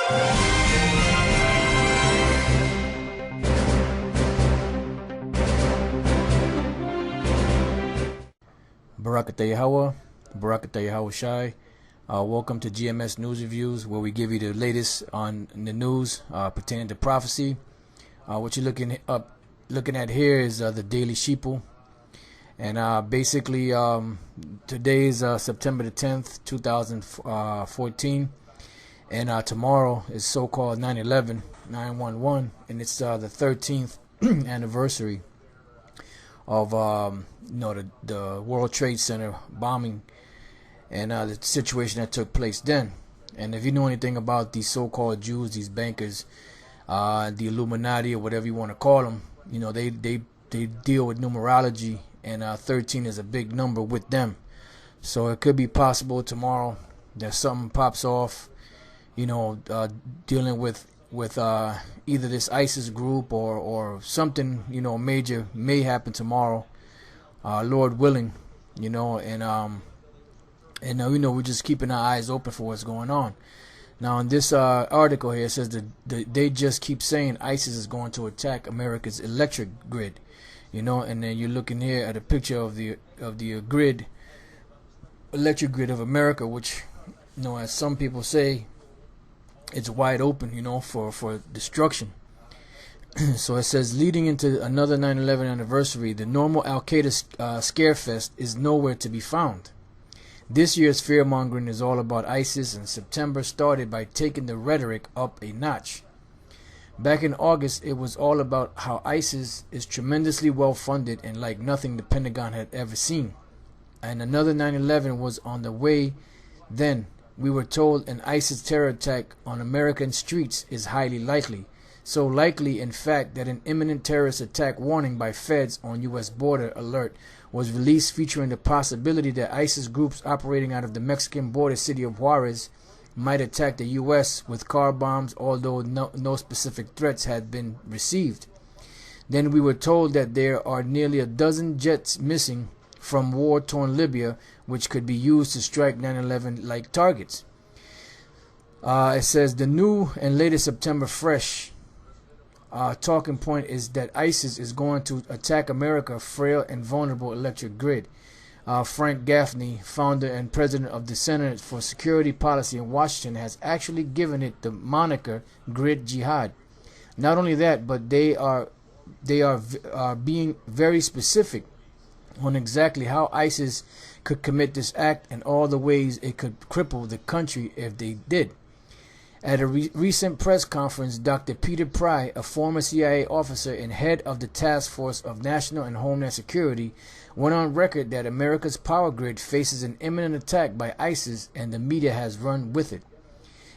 Barakatah Yahweh, Barakatah Yahweh Shai. Welcome to GMS News Reviews, where we give you the latest on the news pertaining to prophecy. What you're looking at here is the Daily Sheeple, and basically today is September the 10th, 2014, and tomorrow is so-called 9/11, 9/11, and it's the 13th anniversary of the World Trade Center bombing and the situation that took place then. And if you know anything about these so-called Jews, these bankers, the Illuminati or whatever you want to call them, they deal with numerology, and 13 is a big number with them. So it could be possible tomorrow that something pops off, dealing with either this ISIS group or something major may happen tomorrow, Lord willing, and we're just keeping our eyes open for what's going on. Now in this article here, it says that they just keep saying ISIS is going to attack America's electric grid, and then you're looking here at a picture of the electric grid of America, which as some people say, it's wide open, for destruction. So it says, leading into another 9/11 anniversary, the normal Al-Qaeda scare fest is nowhere to be found. This year's fear-mongering is all about ISIS, and September started by taking the rhetoric up a notch. Back in August, it was all about how ISIS is tremendously well-funded and like nothing the Pentagon had ever seen. And another 9/11 was on the way then. We were told an ISIS terror attack on American streets is highly likely. So likely, in fact, that an imminent terrorist attack warning by feds on U.S. border alert was released, featuring the possibility that ISIS groups operating out of the Mexican border city of Juarez might attack the U.S. with car bombs, although no specific threats had been received. Then we were told that there are nearly a dozen jets missing from war-torn Libya, which could be used to strike 9/11-like targets. It says the new and latest September fresh talking point is that ISIS is going to attack America's frail and vulnerable electric grid. Frank Gaffney, founder and president of the Center for Security Policy in Washington, has actually given it the moniker Grid Jihad. Not only that, but they are being very specific on exactly how ISIS could commit this act and all the ways it could cripple the country if they did. At a recent press conference, Dr. Peter Pry, a former CIA officer and head of the Task Force of National and Homeland Security, went on record that America's power grid faces an imminent attack by ISIS, and the media has run with it.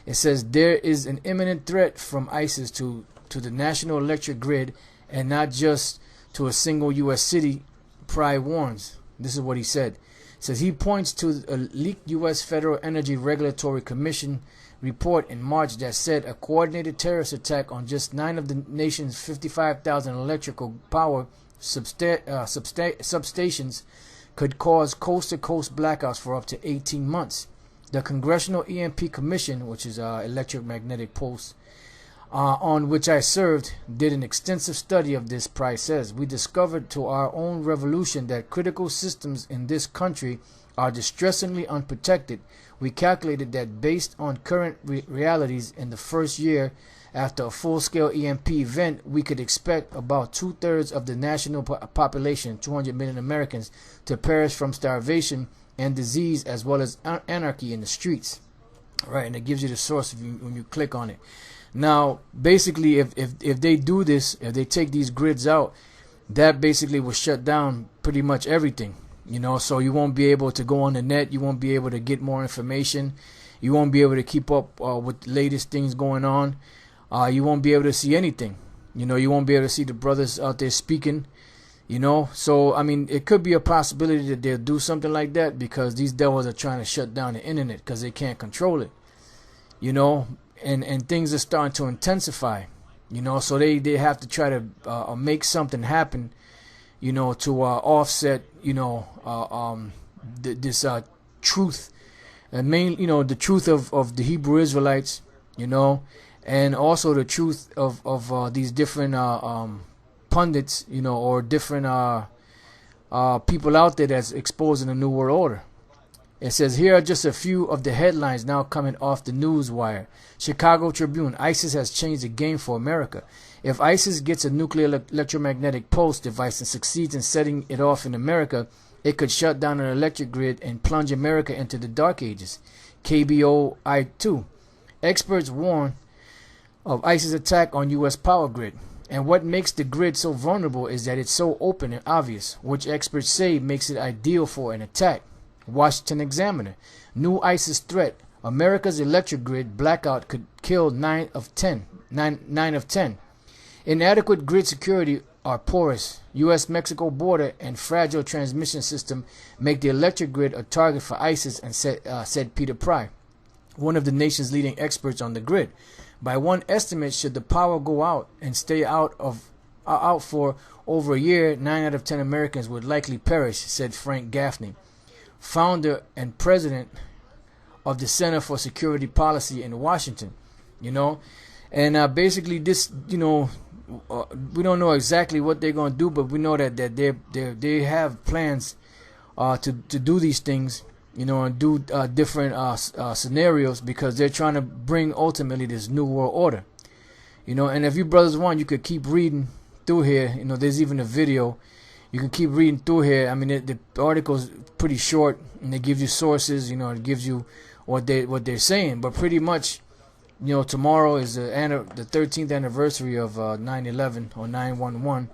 It says there is an imminent threat from ISIS to the national electric grid, and not just to a single U.S. city, Pry warns. This is what he said. It says he points to a leaked U.S. Federal Energy Regulatory Commission report in March that said a coordinated terrorist attack on just 9 of the nation's 55,000 electrical power substations could cause coast-to-coast blackouts for up to 18 months. The Congressional EMP Commission, which is electromagnetic pulse, on which I served, did an extensive study of this. Price says, we discovered to our own revolution that critical systems in this country are distressingly unprotected. We calculated that based on current realities, in the first year after a full-scale EMP event, we could expect about 2/3 of the national population, 200 million Americans, to perish from starvation and disease, as well as anarchy in the streets. Right, and it gives you the source when you click on it. Now, basically, if they do this, if they take these grids out, that basically will shut down pretty much everything. So you won't be able to go on the net. You won't be able to get more information. You won't be able to keep up with the latest things going on. You won't be able to see anything. You won't be able to see the brothers out there speaking. So I mean, it could be a possibility that they'll do something like that, because these devils are trying to shut down the internet because they can't control it. And things are starting to intensify. So they have to try to make something happen, to offset, this truth, and the truth of the Hebrew Israelites, you know, and also the truth of these different pundits, you know, or different people out there that's exposing the New World Order. It says, here are just a few of the headlines now coming off the news wire. Chicago Tribune, ISIS has changed the game for America. If ISIS gets a nuclear electromagnetic pulse device and succeeds in setting it off in America, it could shut down an electric grid and plunge America into the dark ages. KBOI2. Experts warn of ISIS attack on U.S. power grid. And what makes the grid so vulnerable is that it's so open and obvious, which experts say makes it ideal for an attack. Washington Examiner. New ISIS threat. America's electric grid blackout could kill 9 of 10. Inadequate grid security are porous. U.S.-Mexico border and fragile transmission system make the electric grid a target for ISIS, and said Peter Pry, one of the nation's leading experts on the grid. By one estimate, should the power go out and stay out for over a year, 9 out of 10 Americans would likely perish, said Frank Gaffney, founder and president of the Center for Security Policy in Washington. You know, and basically this, you know, we don't know exactly what they're going to do, but we know that they have plans to do these things, you know, and do different scenarios, because they're trying to bring ultimately this new world order, you know. And if you brothers want, you could keep reading through here. You know, there's even a video. You can keep reading through here. I mean, the article's pretty short, and it gives you sources. You know, it gives you what they're saying. But pretty much, you know, tomorrow is the 13th anniversary of 9/11 or 9/11.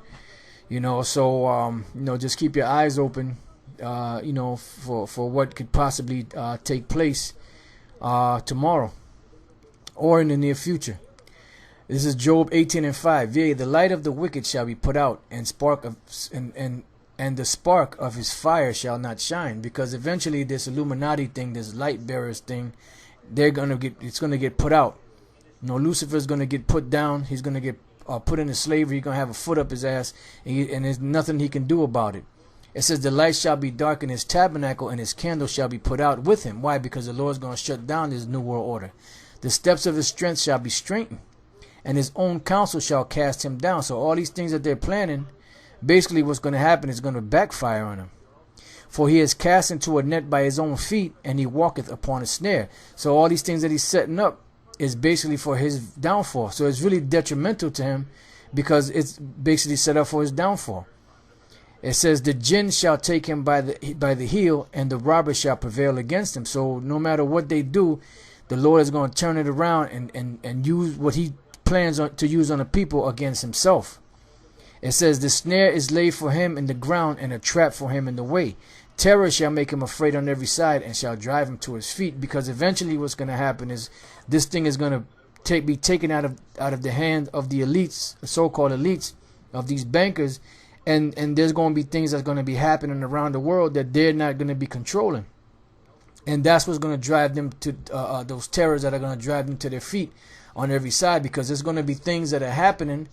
You know, so you know, just keep your eyes open. You know, for what could possibly take place tomorrow or in the near future. This is Job 18:5. Yea, the light of the wicked shall be put out, and the spark of his fire shall not shine. Because eventually this Illuminati thing, this light bearers thing, it's gonna get put out. You know, Lucifer's gonna get put down. He's gonna get put into slavery. He's gonna have a foot up his ass, and there's nothing he can do about it. It says the light shall be dark in his tabernacle, and his candle shall be put out with him. Why? Because the Lord's gonna shut down this new world order. The steps of his strength shall be straightened, and his own counsel shall cast him down. So all these things that they're planning, basically what's going to happen is going to backfire on him. For he is cast into a net by his own feet, and he walketh upon a snare. So all these things that he's setting up is basically for his downfall. So it's really detrimental to him, because it's basically set up for his downfall. It says the jinn shall take him by the heel, and the robber shall prevail against him. So no matter what they do, the Lord is going to turn it around and use what he plans to use on the people against himself. It says the snare is laid for him in the ground, and a trap for him in the way. Terror shall make him afraid on every side, and shall drive him to his feet. Because eventually what's going to happen is this thing is going to be taken out of the hand of the elites, the so-called elites of these bankers, and there's going to be things that's going to be happening around the world that they're not going to be controlling. And that's what's going to drive them to those terrors that are going to drive them to their feet on every side, because there's going to be things that are happening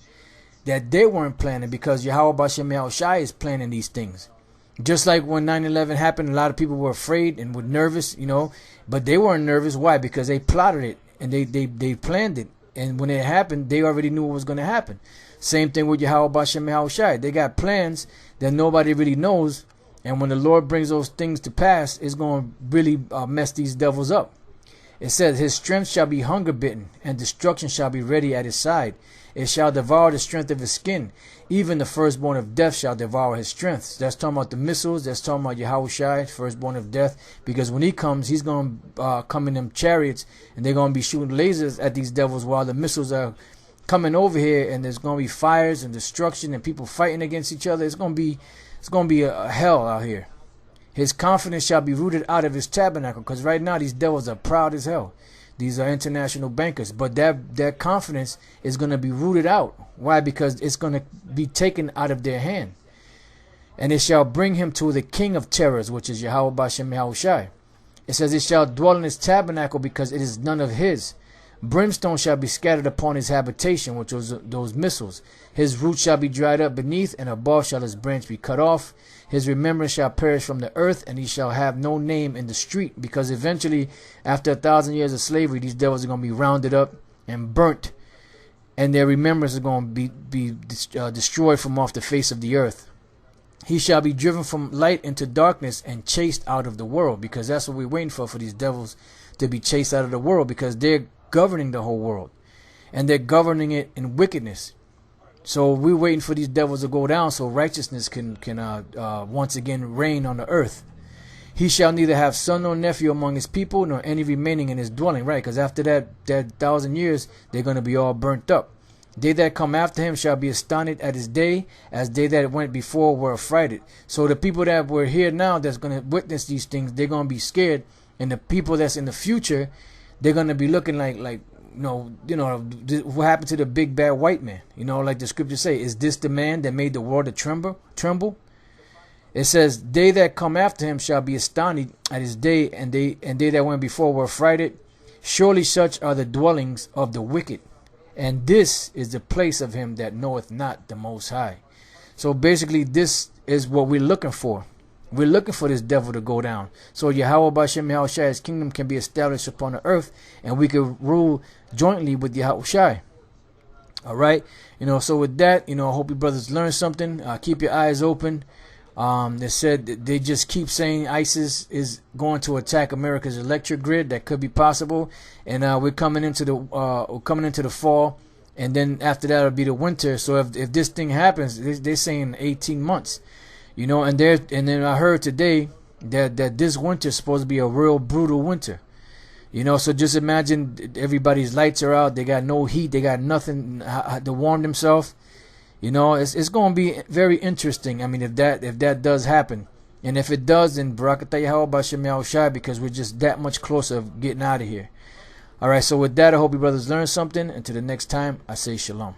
that they weren't planning, because Yahweh Bashem Yahushai is planning these things. Just like when 9/11 happened, a lot of people were afraid and were nervous, you know, but they weren't nervous. Why? Because they plotted it and they planned it. And when it happened, they already knew what was going to happen. Same thing with Yahweh Bashem Yahushai. They got plans that nobody really knows. And when the Lord brings those things to pass, it's going to really mess these devils up. It says, his strength shall be hunger bitten, and destruction shall be ready at his side. It shall devour the strength of his skin. Even the firstborn of death shall devour his strength. That's talking about the missiles. That's talking about Yahushai, firstborn of death. Because when he comes, he's going to come in them chariots, and they're going to be shooting lasers at these devils while the missiles are coming over here, and there's going to be fires and destruction and people fighting against each other. It's going to be a hell out here. His confidence shall be rooted out of his tabernacle. Because right now these devils are proud as hell. These are international bankers. But their confidence is going to be rooted out. Why? Because it's going to be taken out of their hand. And it shall bring him to the king of terrors, which is Yahweh Bashem Yahushai. It says, it shall dwell in his tabernacle, because it is none of his. Brimstone shall be scattered upon his habitation, which was those missiles. His roots shall be dried up beneath, and above shall his branch be cut off. His remembrance shall perish from the earth, and he shall have no name in the street. Because eventually, after 1,000 years of slavery, these devils are going to be rounded up, and burnt, and their remembrance is going to be destroyed from off the face of the earth. He shall be driven from light into darkness and chased out of the world, because that's what we're waiting for these devils to be chased out of the world, because they're governing the whole world, and they're governing it in wickedness. So we're waiting for these devils to go down so righteousness can once again reign on the earth. He shall neither have son nor nephew among his people, nor any remaining in his dwelling. Right, because after that 1,000 years, they're going to be all burnt up. They that come after him shall be astonished at his day, as they that went before were affrighted. So the people that were here now that's going to witness these things, they're going to be scared. And the people that's in the future, they're going to be looking like what happened to the big bad white man? Like the scriptures say, is this the man that made the world to tremble? It says, they that come after him shall be astonished at his day, and they that went before were affrighted. Surely such are the dwellings of the wicked, and this is the place of him that knoweth not the Most High. So basically, this is what we're looking for. We're looking for this devil to go down, so Yahweh B'Shem Yahushai's kingdom can be established upon the earth, and we can rule jointly with Yahushai. All right, so with that, I hope you brothers learned something. Keep your eyes open. They said they just keep saying ISIS is going to attack America's electric grid. That could be possible, and we're coming into the fall, and then after that it'll be the winter. So if this thing happens, they're saying 18 months, and then I heard today that this winter is supposed to be a real brutal winter. So just imagine everybody's lights are out, they got no heat, they got nothing to warm themselves. It's going to be very interesting. I mean, if that does happen, and if it does, then Barakatah Yahweh B'Shem Yahushai, because we're just that much closer of getting out of here. All right, so with that, I hope you brothers learned something. Until the next time, I say shalom.